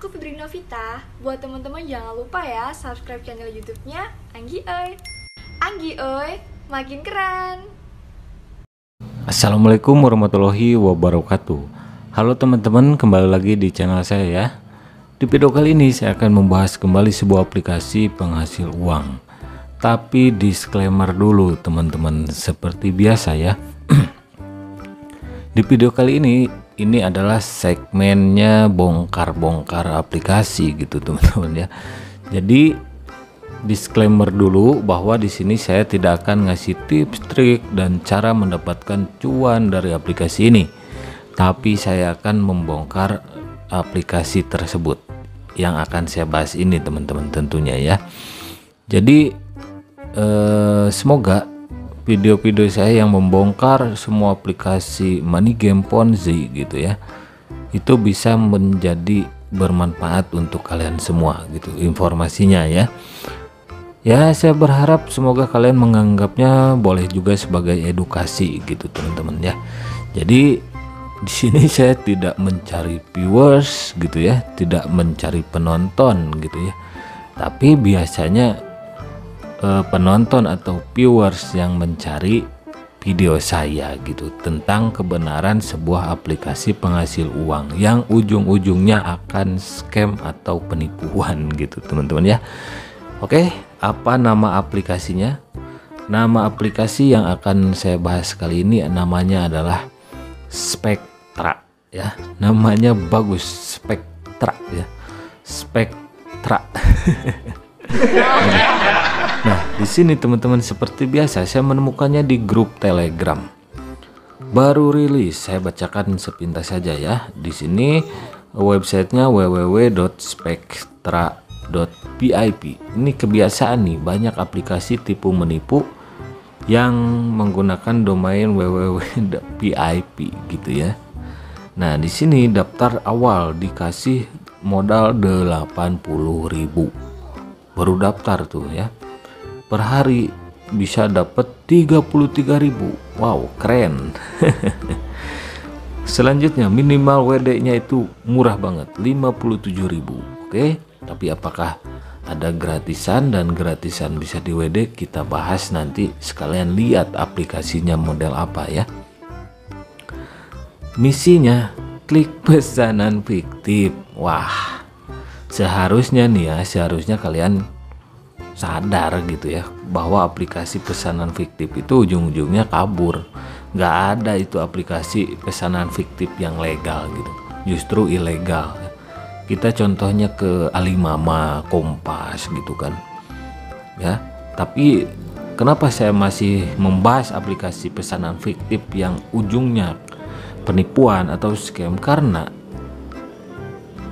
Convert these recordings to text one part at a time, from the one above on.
aku Fitri Novita. Buat teman-teman jangan lupa ya subscribe channel YouTube-nya Anggi Oi. Anggi Oi, makin keren. Assalamualaikum warahmatullahi wabarakatuh. Halo teman-teman, kembali lagi di channel saya ya. Di video kali ini saya akan membahas kembali sebuah aplikasi penghasil uang. Tapi disclaimer dulu teman-teman, seperti biasa ya. Di video kali ini adalah segmennya bongkar-bongkar aplikasi gitu teman-teman ya. Jadi disclaimer dulu bahwa di sini saya tidak akan ngasih tips, trik dan cara mendapatkan cuan dari aplikasi ini. Tapi saya akan membongkar aplikasi tersebut yang akan saya bahas ini teman-teman tentunya ya. Jadi semoga video-video saya yang membongkar semua aplikasi money game Ponzi gitu ya, itu bisa menjadi bermanfaat untuk kalian semua gitu informasinya ya. Ya, saya berharap semoga kalian menganggapnya boleh juga sebagai edukasi gitu teman-teman ya. Jadi di sini saya tidak mencari viewers gitu ya, tidak mencari penonton gitu ya. Tapi biasanya penonton atau viewers yang mencari video saya gitu tentang kebenaran sebuah aplikasi penghasil uang yang ujung-ujungnya akan scam atau penipuan gitu teman-teman ya. Oke, apa nama aplikasinya? Nama aplikasi yang akan saya bahas kali ini namanya adalah Spectra ya. Namanya bagus, Spectra ya. Spectra. Nah, di sini teman-teman seperti biasa saya menemukannya di grup Telegram. Baru rilis, saya bacakan sepintas saja ya. Di sini websitenya www.spectra.pip. Ini kebiasaan nih, banyak aplikasi tipu menipu yang menggunakan domain www.pip gitu ya. Nah, di sini daftar awal dikasih modal 80.000. Baru daftar tuh ya. Per hari bisa dapat 33.000. Wow, keren. Selanjutnya minimal WD-nya itu murah banget, 57.000. Oke, tapi apakah ada gratisan dan gratisan bisa di WD? Kita bahas nanti, sekalian lihat aplikasinya model apa ya. Misinya klik pesanan fiktif. Wah, seharusnya nih ya, seharusnya kalian sadar gitu ya bahwa aplikasi pesanan fiktif itu ujung-ujungnya kabur. Nggak ada itu aplikasi pesanan fiktif yang legal gitu, justru ilegal. Kita contohnya ke Alimama, Kompas gitu kan ya. Tapi kenapa saya masih membahas aplikasi pesanan fiktif yang ujungnya penipuan atau scam? Karena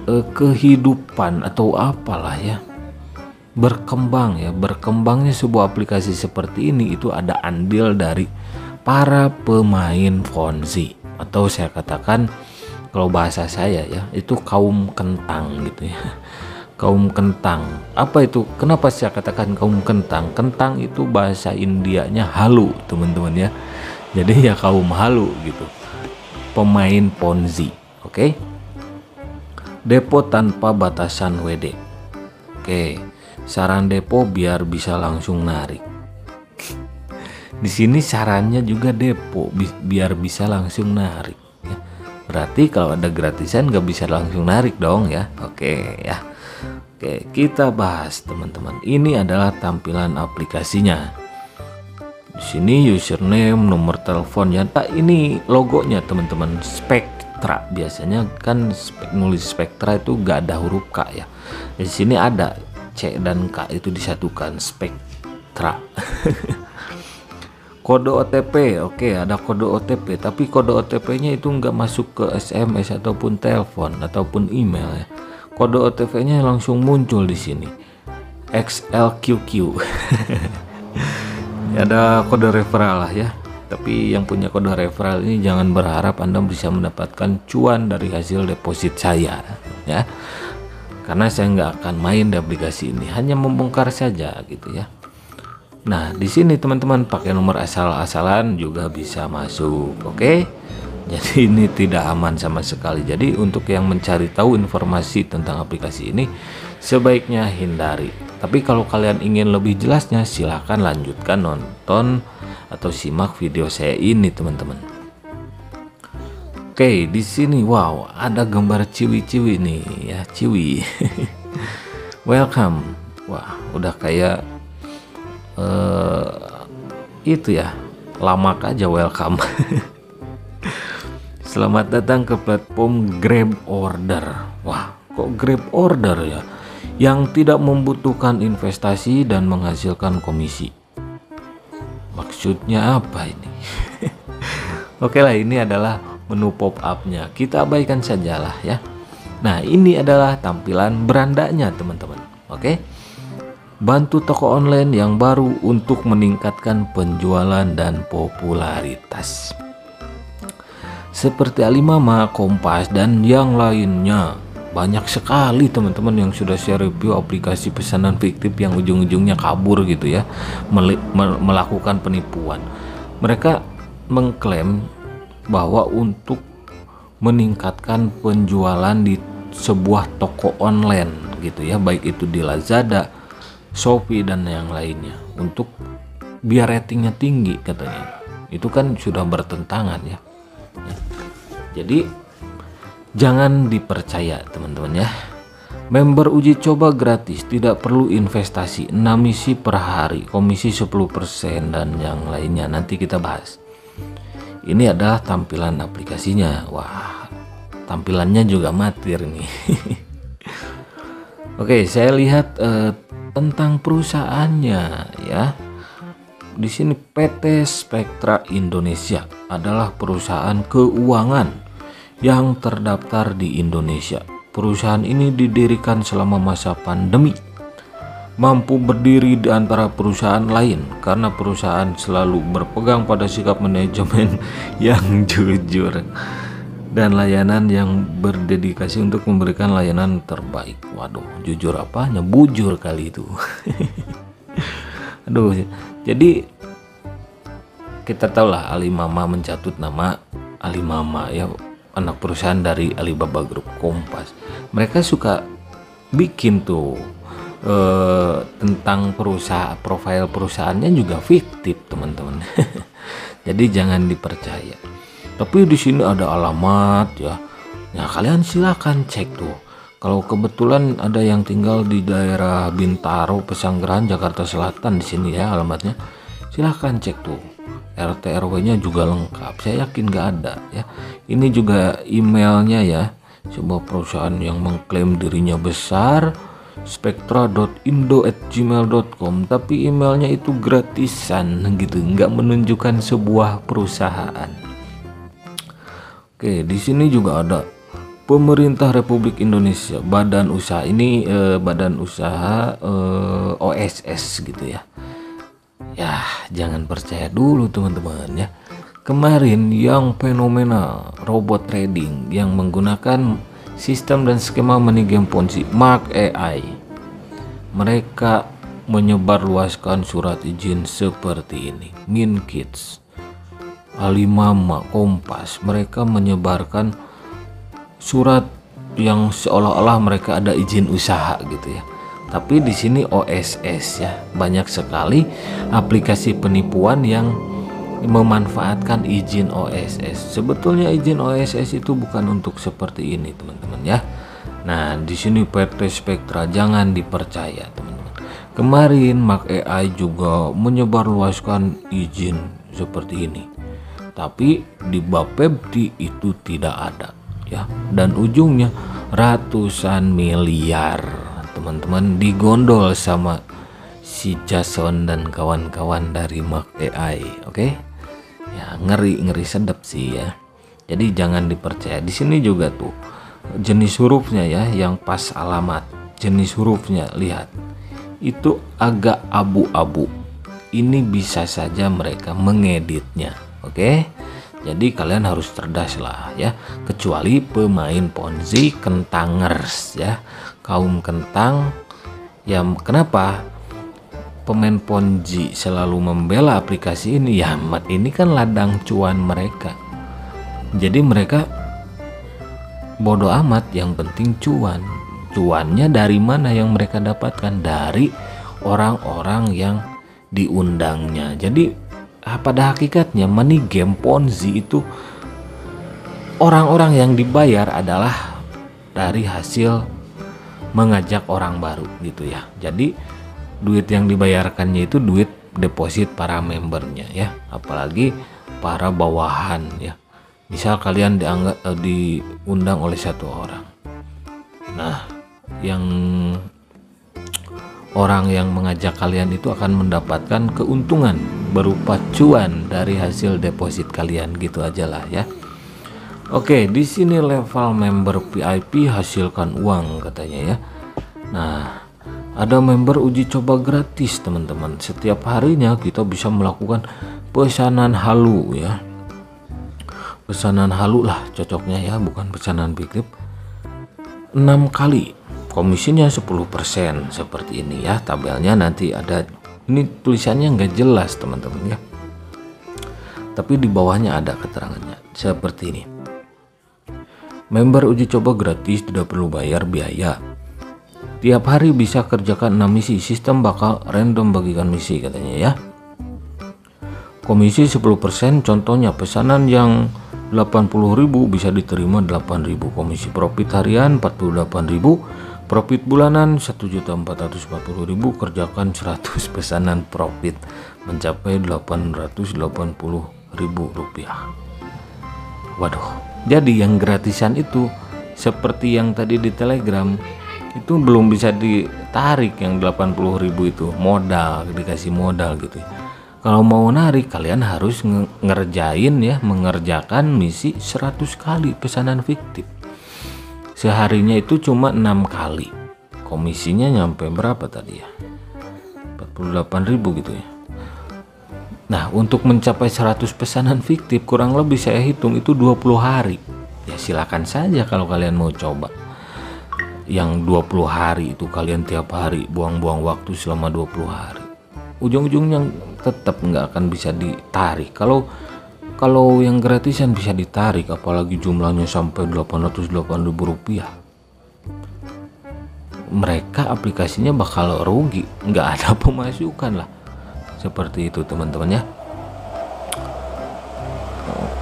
kehidupan atau apalah ya, berkembangnya sebuah aplikasi seperti ini itu ada andil dari para pemain Ponzi, atau saya katakan kalau bahasa saya ya, itu kaum kentang gitu ya. Kaum kentang. Apa itu? Kenapa saya katakan kaum kentang? Kentang itu bahasa Indianya halu teman-teman ya. Jadi ya kaum halu gitu, pemain Ponzi. Oke. Depo tanpa batasan WD. Oke, saran depo biar bisa langsung narik. Di sini sarannya juga depo biar bisa langsung narik. Ya. Berarti kalau ada gratisan nggak bisa langsung narik dong ya. Oke ya. Oke, kita bahas teman-teman. Ini adalah tampilan aplikasinya. Di sini username, nomor telepon ya. Tak, ini logonya teman-teman, Spectra. Biasanya kan nulis Spectra itu gak ada huruf K ya. Di sini ada C dan K itu disatukan, Spectra. Kode OTP, oke, ada kode OTP, tapi kode OTP-nya itu nggak masuk ke SMS ataupun telepon ataupun email ya. Kode OTP-nya langsung muncul di sini, XLQQ. Ada kode referral lah ya. Tapi yang punya kode referral ini jangan berharap Anda bisa mendapatkan cuan dari hasil deposit saya ya. Karena saya nggak akan main di aplikasi ini, hanya membongkar saja gitu ya. Nah, di sini teman-teman pakai nomor asal-asalan juga bisa masuk. Oke. Jadi ini tidak aman sama sekali. Jadi untuk yang mencari tahu informasi tentang aplikasi ini sebaiknya hindari. Tapi kalau kalian ingin lebih jelasnya, silahkan lanjutkan nonton atau simak video saya ini, teman-teman. Oke, di sini wow, ada gambar ciwi-ciwi nih ya, ciwi. Welcome. Wah, udah kayak itu ya, lamak aja welcome. Selamat datang ke platform Grab Order. Wah, kok Grab Order ya? Yang tidak membutuhkan investasi dan menghasilkan komisi. Maksudnya apa ini? Oke lah, ini adalah menu pop-up-nya. Kita abaikan sajalah ya. Nah, ini adalah tampilan berandanya, teman-teman. Oke. Bantu toko online yang baru untuk meningkatkan penjualan dan popularitas. Seperti Alimama, Kompas, dan yang lainnya. Banyak sekali teman-teman yang sudah saya review aplikasi pesanan fiktif yang ujung-ujungnya kabur gitu ya, melakukan penipuan. Mereka mengklaim bahwa untuk meningkatkan penjualan di sebuah toko online gitu ya, baik itu di Lazada, Shopee, dan yang lainnya, untuk biar ratingnya tinggi katanya. Itu kan sudah bertentangan ya. Jadi jangan dipercaya teman-teman ya. Member uji coba gratis, tidak perlu investasi, 6 misi per hari, komisi 10% dan yang lainnya nanti kita bahas. Ini adalah tampilan aplikasinya. Wah, tampilannya juga matir nih. Oke, saya lihat tentang perusahaannya ya. Di sini PT Spectra Indonesia adalah perusahaan keuangan yang terdaftar di Indonesia. Perusahaan ini didirikan selama masa pandemi, mampu berdiri di antara perusahaan lain karena perusahaan selalu berpegang pada sikap manajemen yang jujur dan layanan yang berdedikasi untuk memberikan layanan terbaik. Waduh, jujur apanya? Bujur kali itu. Aduh, jadi kita tahulah Alimama mencatut nama Alimama ya, anak perusahaan dari Alibaba Group, Kompas. Mereka suka bikin tuh tentang perusahaan, profil perusahaannya juga fiktif teman-teman. Jadi jangan dipercaya. Tapi di sini ada alamat ya. Nah, kalian silakan cek tuh. Kalau kebetulan ada yang tinggal di daerah Bintaro, Pesanggerahan, Jakarta Selatan, di sini ya alamatnya. Silahkan cek tuh. RT RW-nya juga lengkap. Saya yakin nggak ada ya. Ini juga emailnya ya. Sebuah perusahaan yang mengklaim dirinya besar, spectra.indo@gmail.com, tapi emailnya itu gratisan gitu, nggak menunjukkan sebuah perusahaan. Oke, di sini juga ada Pemerintah Republik Indonesia, badan usaha. Ini badan usaha OSS gitu ya. Ya, jangan percaya dulu teman-teman ya. Kemarin yang fenomenal robot trading yang menggunakan sistem dan skema money game Ponzi, Mark AI. Mereka menyebarluaskan surat izin seperti ini. Minkids, Alimama, Kompas, mereka menyebarkan surat yang seolah-olah mereka ada izin usaha gitu ya. Tapi di sini OSS ya, banyak sekali aplikasi penipuan yang memanfaatkan izin OSS. Sebetulnya izin OSS itu bukan untuk seperti ini, teman-teman ya. Nah, di sini PT Spectra jangan dipercaya, teman-teman. Kemarin Mark AI juga menyebarluaskan izin seperti ini. Tapi di Bapepti itu tidak ada ya, dan ujungnya ratusan miliar. Teman-teman digondol sama si Jason dan kawan-kawan dari Mark AI. Oke? Ya, ngeri sedap sih ya. Jadi jangan dipercaya. Di sini juga tuh jenis hurufnya ya, yang pas alamat. Jenis hurufnya lihat. Itu agak abu-abu. Ini bisa saja mereka mengeditnya. Oke? Jadi kalian harus cerdas lah ya. Kecuali pemain Ponzi kentangers ya. Kaum kentang ya, kenapa pemain Ponzi selalu membela aplikasi ini ya? Ini kan ladang cuan mereka. Jadi mereka bodoh amat, yang penting cuan. Cuannya dari mana yang mereka dapatkan? Dari orang-orang yang diundangnya. Jadi pada hakikatnya money game Ponzi itu orang-orang yang dibayar adalah dari hasil mengajak orang baru gitu ya. Jadi duit yang dibayarkannya itu duit deposit para membernya ya, apalagi para bawahan ya. Misal kalian diundang oleh satu orang. Nah, yang orang yang mengajak kalian itu akan mendapatkan keuntungan berupa cuan dari hasil deposit kalian, gitu aja lah ya. Oke, di sini level member VIP hasilkan uang katanya ya. Nah, ada member uji coba gratis teman-teman. Setiap harinya kita bisa melakukan pesanan halu ya. Pesanan halu lah cocoknya ya, bukan pesanan big tip. 6 kali, komisinya 10% seperti ini ya. Tabelnya nanti ada, ini tulisannya nggak jelas teman-teman ya, tapi di bawahnya ada keterangannya seperti ini. Member uji coba gratis, tidak perlu bayar biaya. Tiap hari bisa kerjakan 6 misi, sistem bakal random bagikan misi katanya ya. Komisi 10%, contohnya pesanan yang 80.000 bisa diterima 8.000, komisi profit harian 48.000, profit bulanan 1.440.000, kerjakan 100 pesanan profit mencapai 880.000 rupiah. Waduh, jadi yang gratisan itu seperti yang tadi di Telegram itu belum bisa ditarik, yang 80.000 itu modal, dikasih modal gitu. Kalau mau narik kalian harus mengerjakan misi 100 kali pesanan fiktif. Seharinya itu cuma 6 kali. Komisinya nyampe berapa tadi ya? 48.000 gitu ya. Nah, untuk mencapai 100 pesanan fiktif kurang lebih saya hitung itu 20 hari. Ya silakan saja kalau kalian mau coba. Yang 20 hari itu kalian tiap hari buang-buang waktu selama 20 hari. Ujung-ujungnya tetap nggak akan bisa ditarik. Kalau yang gratisan bisa ditarik, apalagi jumlahnya sampai 880.000 rupiah, mereka aplikasinya bakal rugi, nggak ada pemasukan lah. Seperti itu teman-teman ya.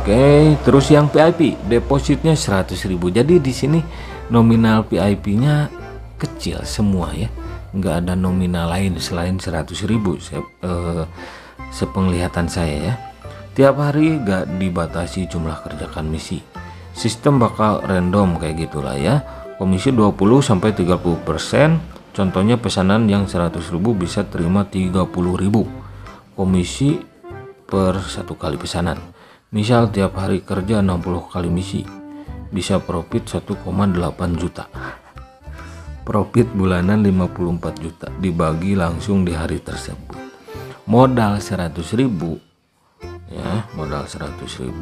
Oke, terus yang VIP depositnya 100.000. Jadi di sini nominal VIP-nya kecil semua ya, nggak ada nominal lain selain 100.000 sepenglihatan saya ya. Tiap hari nggak dibatasi jumlah kerjakan misi, sistem bakal random kayak gitulah ya. Komisi 20-30%, contohnya pesanan yang 100.000 bisa terima 30.000 komisi per 1 kali pesanan. Misal tiap hari kerja 60 kali misi, bisa profit 1,8 juta. Profit bulanan 54 juta dibagi langsung di hari tersebut. Modal 100.000 ya, modal 100.000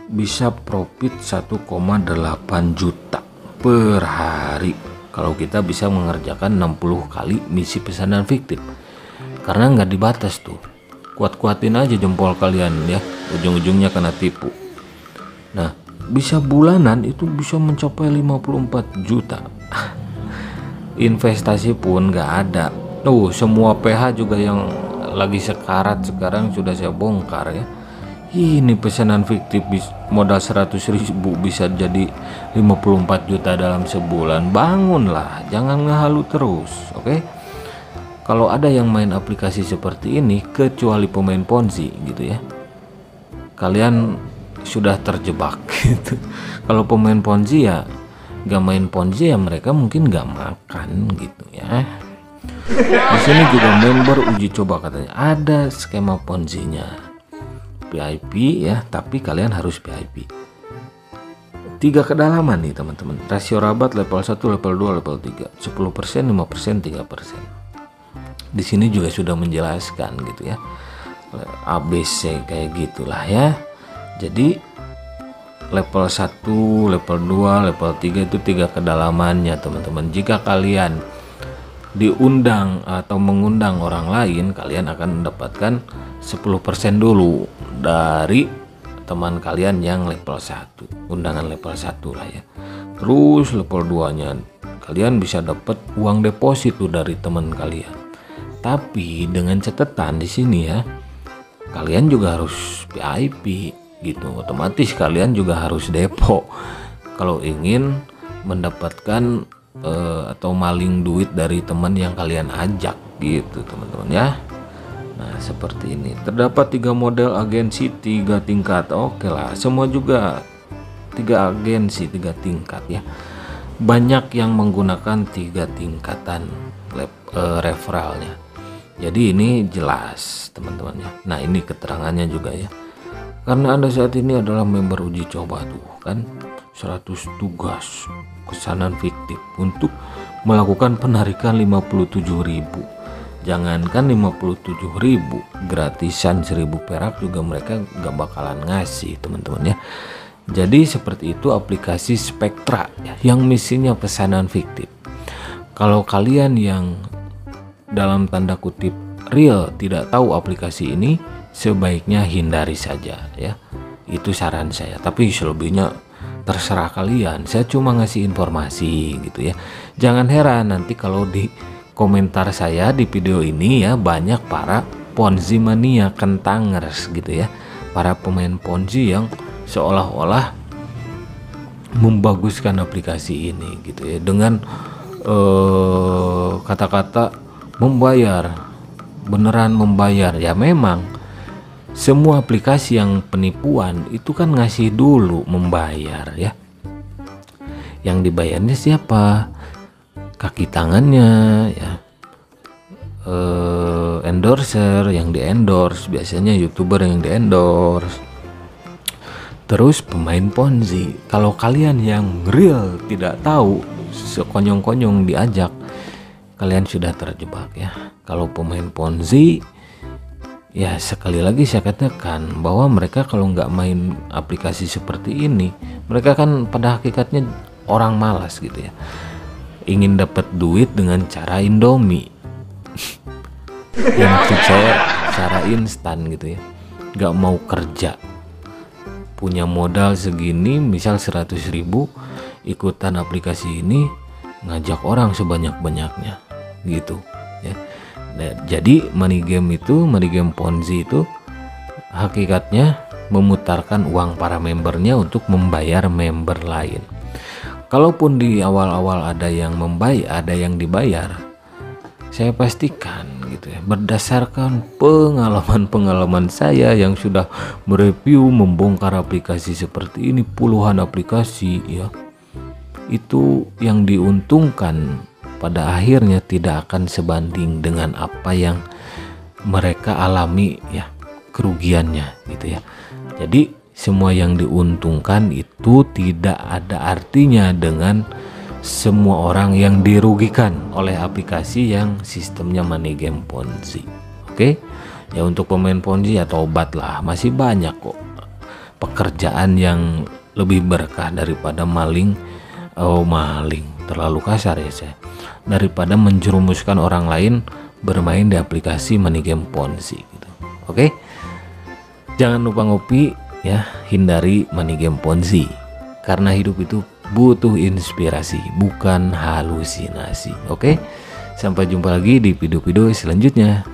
bisa profit 1,8 juta per hari kalau kita bisa mengerjakan 60 kali misi pesanan fiktif. Karena nggak dibatas tuh, kuat-kuatin aja jempol kalian ya, ujung-ujungnya kena tipu. Nah, bisa bulanan itu bisa mencapai 54 juta. Investasi pun nggak ada. Semua PH juga yang lagi sekarat sekarang sudah saya bongkar ya. Ini pesanan fiktif modal 100.000 bisa jadi 54 juta dalam sebulan. Bangunlah, jangan ngehalu terus, oke? Kalau ada yang main aplikasi seperti ini, kecuali pemain Ponzi gitu ya, kalian sudah terjebak gitu. Kalau pemain Ponzi ya gak main Ponzi ya mereka mungkin gak makan gitu ya. Di sini juga member uji coba katanya ada skema Ponzi-nya VIP ya, tapi kalian harus VIP. 3 kedalaman nih teman-teman, rasio rabat level 1, level 2, level 3, 10%, 5%, 3%. Di sini juga sudah menjelaskan gitu ya, ABC kayak gitulah ya. Jadi level 1, level 2, level 3 itu 3 kedalamannya teman-teman. Jika kalian diundang atau mengundang orang lain, kalian akan mendapatkan 10% dulu dari teman kalian yang level 1, undangan level 1 lah ya. Terus level 2 nya kalian bisa dapat uang deposit tuh dari teman kalian. Tapi dengan catatan di sini ya, kalian juga harus VIP gitu. Otomatis kalian juga harus depo kalau ingin mendapatkan atau maling duit dari teman yang kalian ajak gitu teman-teman ya. Nah seperti ini. Terdapat 3 model agensi 3 tingkat. Oke lah, semua juga 3 agensi 3 tingkat ya. Banyak yang menggunakan 3 tingkatan referralnya. Jadi ini jelas teman-teman ya. Nah ini keterangannya juga ya. Karena Anda saat ini adalah member uji coba tuh kan, 100 tugas pesanan fiktif untuk melakukan penarikan 57.000. Jangankan 57.000, gratisan 1.000 perak juga mereka gak bakalan ngasih teman-teman ya. Jadi seperti itu aplikasi Spektra ya, yang misinya pesanan fiktif. Kalau kalian yang dalam tanda kutip real tidak tahu aplikasi ini, sebaiknya hindari saja ya. Itu saran saya. Tapi selebihnya terserah kalian. Saya cuma ngasih informasi gitu ya. Jangan heran nanti kalau di komentar saya di video ini ya, banyak para Ponzi mania kentangers gitu ya. Para pemain Ponzi yang seolah-olah membaguskan aplikasi ini gitu ya, dengan kata-kata membayar, beneran membayar. Ya memang semua aplikasi yang penipuan itu kan ngasih dulu membayar ya. Yang dibayarnya siapa? Kaki tangannya ya, endorser yang di endorse, biasanya YouTuber yang di endorse, terus pemain Ponzi. Kalau kalian yang real tidak tahu, sekonyong-konyong diajak, kalian sudah terjebak ya. Kalau pemain Ponzi ya, sekali lagi saya katakan bahwa mereka kalau nggak main aplikasi seperti ini, mereka kan pada hakikatnya orang malas gitu ya, ingin dapat duit dengan cara Indomie. Yang maksud saya cara instan gitu ya, nggak mau kerja, punya modal segini misal 100.000, ikutan aplikasi ini ngajak orang sebanyak-banyaknya gitu ya. Nah, jadi money game Ponzi itu hakikatnya memutarkan uang para membernya untuk membayar member lain. Kalaupun di awal-awal ada yang membayar, ada yang dibayar, saya pastikan gitu ya, berdasarkan pengalaman saya yang sudah mereview, membongkar aplikasi seperti ini, puluhan aplikasi ya, itu yang diuntungkan pada akhirnya tidak akan sebanding dengan apa yang mereka alami ya, kerugiannya gitu ya. Jadi semua yang diuntungkan itu tidak ada artinya dengan semua orang yang dirugikan oleh aplikasi yang sistemnya money game Ponzi. Oke? Ya untuk pemain Ponzi ya tobat lah, masih banyak kok pekerjaan yang lebih berkah daripada maling terlalu kasar ya saya, daripada menjerumuskan orang lain bermain di aplikasi money game Ponzi gitu. Oke? Jangan lupa ngopi ya, hindari money game Ponzi, karena hidup itu butuh inspirasi bukan halusinasi. Oke, sampai jumpa lagi di video-video selanjutnya.